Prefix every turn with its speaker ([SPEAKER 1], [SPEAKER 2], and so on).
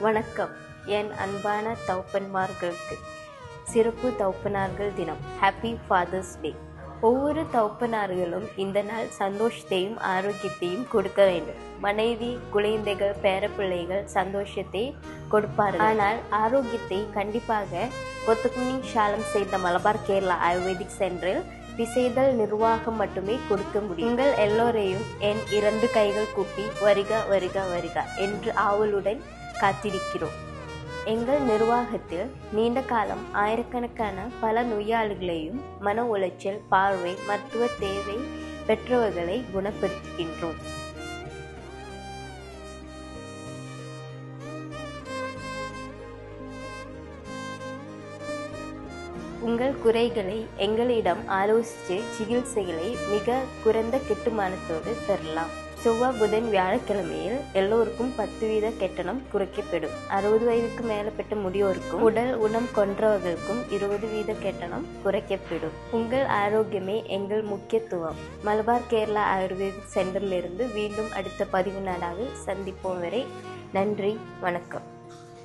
[SPEAKER 1] வணக்கம். என் அன்பான தகப்பன்மார்களுக்கு சிறப்பு தகப்பனார்கள் தினம். ஹாப்பி ஃபாதர்ஸ் டே. ஒவ்வொரு தகப்பனார்களும் இந்த நாள் சந்தோஷத்தையும் ஆரோக்கியத்தையும் கொடுக்க வேண்டும். மனைவி, குழந்தைகள், பேரப்பிள்ளைகள் சந்தோஷத்தை கொடுப்பார்கள். ஆனால் ஆரோக்கியத்தை கண்டிப்பாக கொத்தகுனி ஷாலம் செய்த மலபார் கேரளா ஆயுர்வேதிக் சென்டரில் பிசைதல் நிர்வாகம் மட்டுமே கொடுக்க முடியும். உங்கள் எல்லோரையும் என் 2 கைகள் கூப்பி வருக வருக வருக என்று ஆவலுடன் காத்திருக்கிறோம். எங்கள் நிர்வாகத்தில் நீண்ட காலம் ஆயிரக்கணக்கான பல நோயாளிகளையும் மன உளைச்சல், பார்வை, மருத்துவ தேவை பெற்றவர்களை குணப்படுத்துகின்றோம். உங்கள் குறைகளை எங்களிடம் ஆலோசித்து சிகிச்சைகளை மிக குறைந்த கட்டுமானத்தோடு பெறலாம். செவ்வாய், புதன், வியாழக்கிழமையில் எல்லோருக்கும் 10% கட்டணம் குறைக்கப்படும். 60 வயதுக்கு மேலப்பட்ட முதியோருக்கும் உடல் ஊனம் கொன்றவர்களுக்கும் 20% கட்டணம் குறைக்கப்படும். உங்கள் ஆரோக்கியமே எங்கள் முக்கியத்துவம். மலபார் கேரளா ஆயுர்வேதிக் சென்டரிலிருந்து மீண்டும் அடுத்த பதிவு நாளாக சந்திப்போம் வரை நன்றி, வணக்கம்.